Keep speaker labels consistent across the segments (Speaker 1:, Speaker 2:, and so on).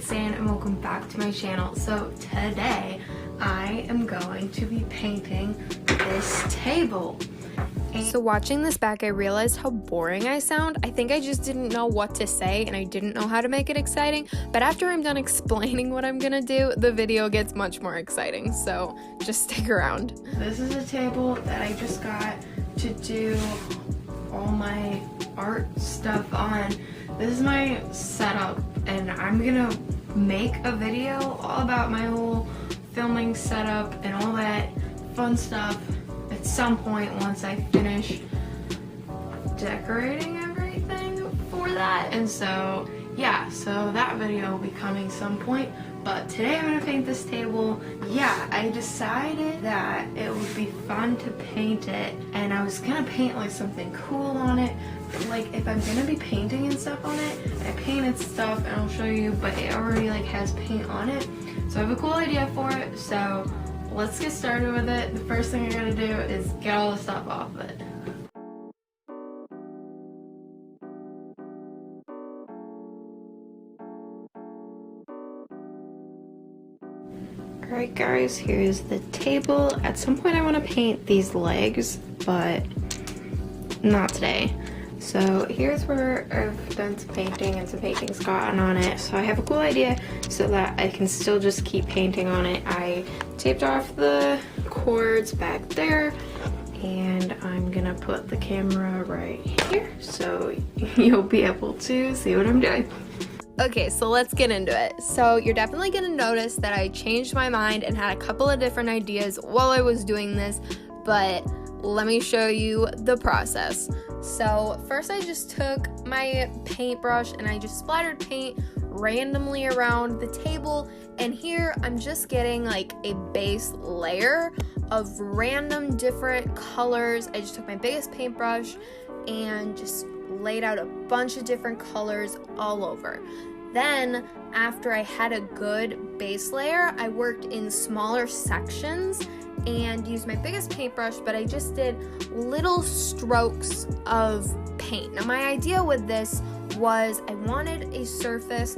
Speaker 1: San and welcome back to my channel. So today I am going to be painting this table. So watching this back, I realized how boring I sound. I think I just didn't know what to say and I didn't know how to make it exciting. But after I'm done explaining what I'm gonna do, the video gets much more exciting. So just stick around. This is a table that I just got to do all my art stuff on. This is my setup and I'm gonna make a video all about my whole filming setup and all that fun stuff at some point once I finish decorating everything for that. And so yeah, so that video will be coming some point. But today I'm gonna paint this table. Yeah, I decided that it would be fun to paint it, and I was gonna paint like something cool on it. Like if I'm gonna be painting and stuff on it, I painted stuff and I'll show you, but it already like has paint on it. So I have a cool idea for it, so let's get started with it. The first thing I gotta do is get all the stuff off of it. Alright guys, here's the table. At some point I want to paint these legs, but not today. So here's where I've done some painting and some painting's gotten on it. So I have a cool idea so that I can still just keep painting on it. I taped off the cords back there and I'm gonna put the camera right here so you'll be able to see what I'm doing. Okay, so let's get into it. So you're definitely gonna notice that I changed my mind and had a couple of different ideas while I was doing this, but let me show you the process. So first I just took my paintbrush and I just splattered paint randomly around the table, and here I'm just getting like a base layer of random different colors. I just took my biggest paintbrush and just laid out a bunch of different colors all over. Then after I had a good base layer, I worked in smaller sections and used my biggest paintbrush, but I just did little strokes of paint. Now my idea with this was I wanted a surface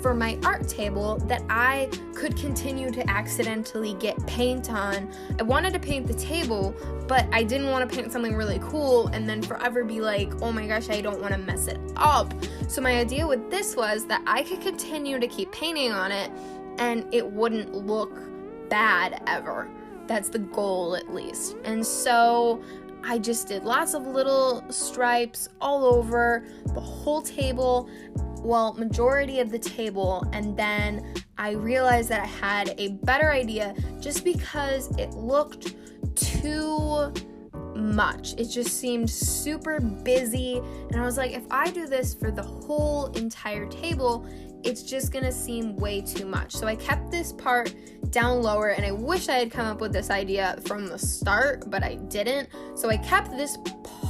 Speaker 1: for my art table that I could continue to accidentally get paint on. I wanted to paint the table, but I didn't want to paint something really cool and then forever be like, oh my gosh, I don't want to mess it up. So my idea with this was that I could continue to keep painting on it and it wouldn't look bad ever. That's the goal at least. And so I just did lots of little stripes all over the whole table, well, majority of the table, and then I realized that I had a better idea just because it looked too much. It just seemed super busy, and I was like, if I do this for the whole entire table, it's just gonna seem way too much. So I kept this part down lower, and I wish I had come up with this idea from the start, but I didn't. So I kept this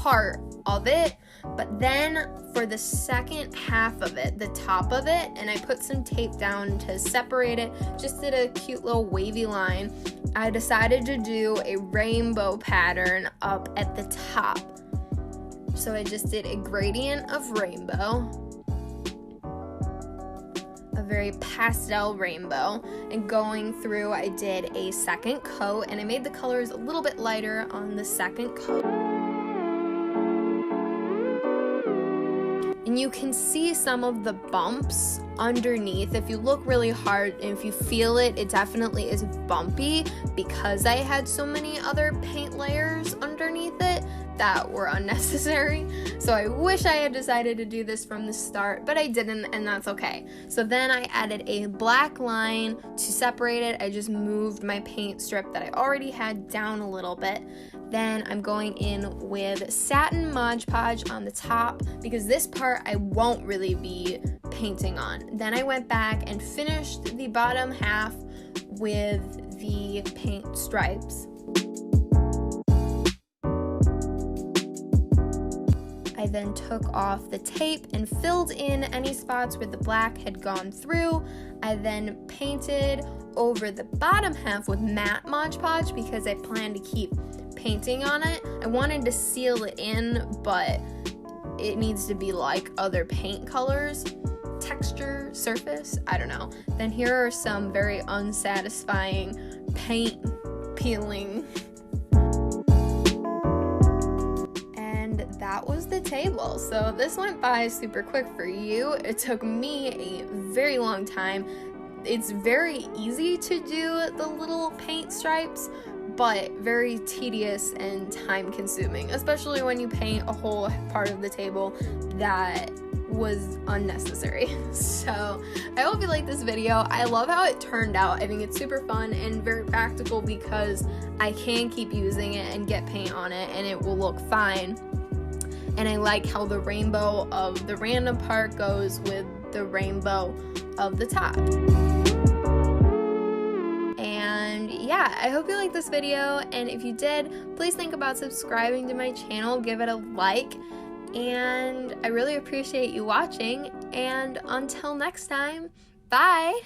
Speaker 1: part of it, but then for the second half of it, the top of it, and I put some tape down to separate it, just did a cute little wavy line. I decided to do a rainbow pattern up at the top. So I just did a gradient of rainbow, a very pastel rainbow, and going through I did a second coat and I made the colors a little bit lighter on the second coat. And you can see some of the bumps underneath. If you look really hard and if you feel it, it definitely is bumpy because I had so many other paint layers underneath it that were unnecessary. So I wish I had decided to do this from the start, but I didn't, and that's okay. So then I added a black line to separate it. I just moved my paint strip that I already had down a little bit. Then I'm going in with satin Mod Podge on the top because this part I won't really be painting on. Then I went back and finished the bottom half with the paint stripes. I then took off the tape and filled in any spots where the black had gone through. I then painted over the bottom half with matte Mod Podge because I plan to keep painting on it. I wanted to seal it in, but it needs to be like other paint colors. texture surface, I don't know, then here are some very unsatisfying paint peeling. And that was the table. So this went by super quick for you. It took me a very long time. It's very easy to do the little paint stripes, but very tedious and time consuming, especially when you paint a whole part of the table that was unnecessary. So I hope you like this video. I love how it turned out. I think it's super fun and very practical because I can keep using it and get paint on it and it will look fine. And I like how the rainbow of the random part goes with the rainbow of the top. And yeah, I hope you liked this video, and if you did, please think about subscribing to my channel, give it a like, and I really appreciate you watching, and until next time, bye!